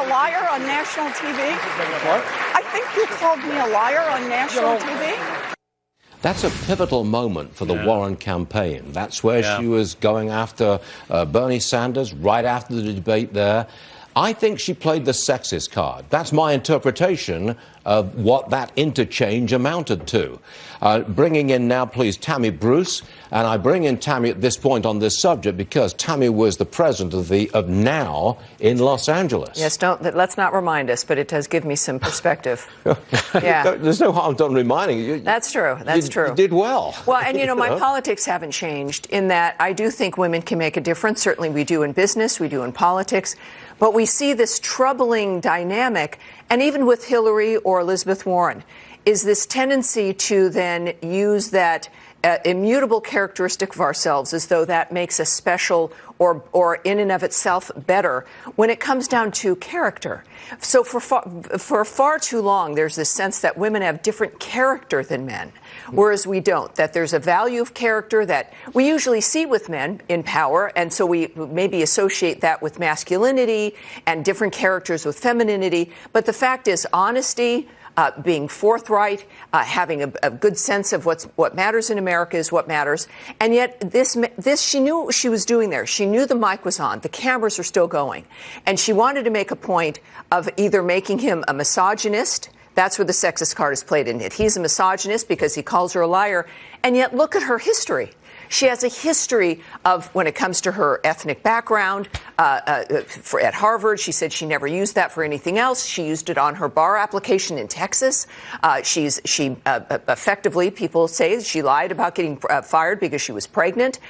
a liar on national TV? What? I think you called me a liar on national TV. That's a pivotal moment for the Warren campaign. That's where she was going after Bernie Sanders, right after the debate there. I think she played the sexist card. That's my interpretation of what that interchange amounted to. Bringing in now, please, Tammy Bruce. And I bring in Tammy at this point on this subject because Tammy was the president of NOW in Los Angeles. Yes, let's not remind us, but it does give me some perspective. Yeah. There's no harm done reminding you. That's true. That's true. You did well. Well, and you know, my politics haven't changed in that I do think women can make a difference. Certainly we do in business, we do in politics. But we see this troubling dynamic, and even with Hillary or Elizabeth Warren, is this tendency to then use that immutable characteristic of ourselves as though that makes us special or in and of itself better when it comes down to character. So for far too long, there's this sense that women have different character than men, whereas we don't, that there's a value of character that we usually see with men in power, and so we maybe associate that with masculinity and different characters with femininity. But the fact is, honesty, being forthright, having a good sense of what matters in America is what matters. And yet this she knew what she was doing there. She knew the mic was on. The cameras were still going. And she wanted to make a point of either making him a misogynist. That's where the sexist card is played in it. He's a misogynist because he calls her a liar. And yet look at her history. She has a history of, when it comes to her ethnic background, at Harvard, she said she never used that for anything else. She used it on her bar application in Texas. She effectively, people say, she lied about getting fired because she was pregnant.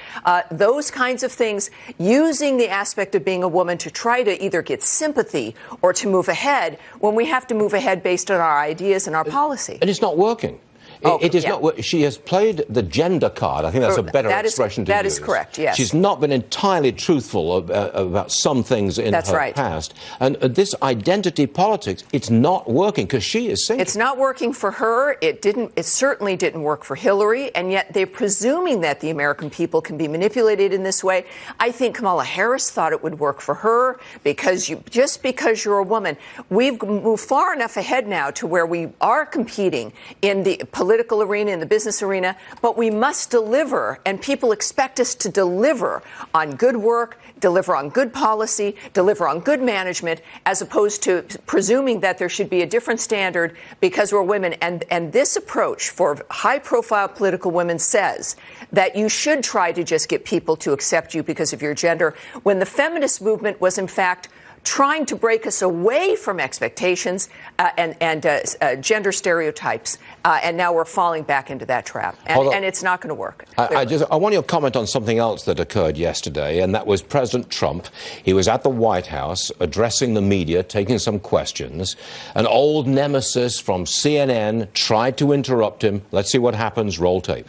Those kinds of things, using the aspect of being a woman to try to either get sympathy or to move ahead when we have to move ahead based on our ideas and our policy. And it's not working. It is not. She has played the gender card. I think that's a better expression to use. That is correct, yes. She's not been entirely truthful about some things in her past. And this identity politics, it's not working because she is sinking. It's not working for her. It certainly didn't work for Hillary. And yet they're presuming that the American people can be manipulated in this way. I think Kamala Harris thought it would work for her just because you're a woman. We've moved far enough ahead now to where we are competing in the political arena, in the business arena, but we must deliver, and people expect us to deliver on good work, deliver on good policy, deliver on good management, as opposed to presuming that there should be a different standard because we're women. And this approach for high-profile political women says that you should try to just get people to accept you because of your gender, when the feminist movement was, in fact, trying to break us away from expectations and gender stereotypes, and now we're falling back into that trap, and it's not going to work. I want your comment on something else that occurred yesterday, and that was President Trump. He was at the White House addressing the media, taking some questions. An old nemesis from CNN tried to interrupt him. Let's see what happens. Roll tape.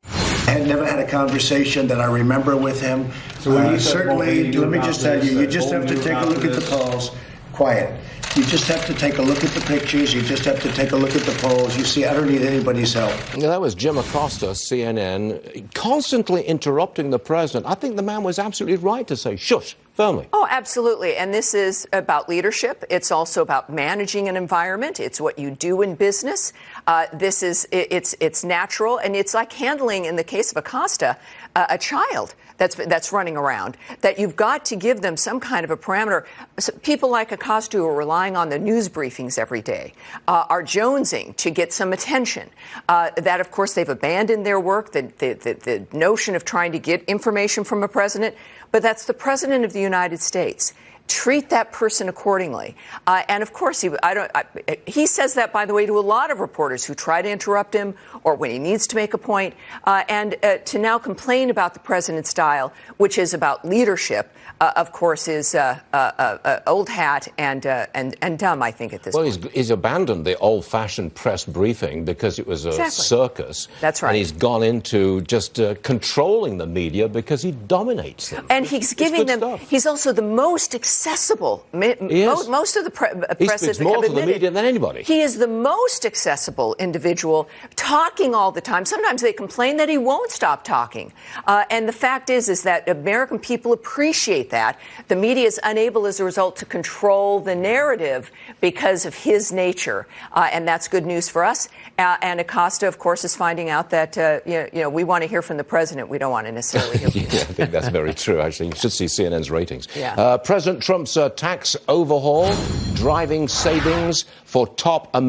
I had never had a conversation that I remember with him. So certainly, let me just tell you, you just have to take a look at the polls. Quiet. You just have to take a look at the pictures. You just have to take a look at the polls. You see, I don't need anybody's help. Yeah, that was Jim Acosta, CNN, constantly interrupting the president. I think the man was absolutely right to say, shush, firmly. Oh, absolutely. And this is about leadership. It's also about managing an environment. It's what you do in business. It's natural. And it's like handling, in the case of Acosta, a child that's running around, that you've got to give them some kind of a parameter. So people like Acosta, who are relying on the news briefings every day, are jonesing to get some attention. That, of course, they've abandoned their work, the notion of trying to get information from a president. But that's the president of the United States. Treat that person accordingly. And of course, he says that, by the way, to a lot of reporters who try to interrupt him or when he needs to make a point. And to now complain about the president's style, which is about leadership, of course, is old hat and dumb, I think, at this point. Well, he's abandoned the old-fashioned press briefing because it was a circus. That's right. And he's gone into just controlling the media because he dominates them. And he's giving them, he's also the most accessible. Is. Most of the press He speaks more to the media than anybody. He is the most accessible individual, talking all the time. Sometimes they complain that he won't stop talking. And the fact is that American people appreciate that. The media is unable, as a result, to control the narrative because of his nature. And that's good news for us. And Acosta, of course, is finding out that, we want to hear from the president. We don't want to necessarily hear from I think that's very true, actually. You should see CNN's ratings. Yeah. President Trump's tax overhaul, driving savings for top Americans.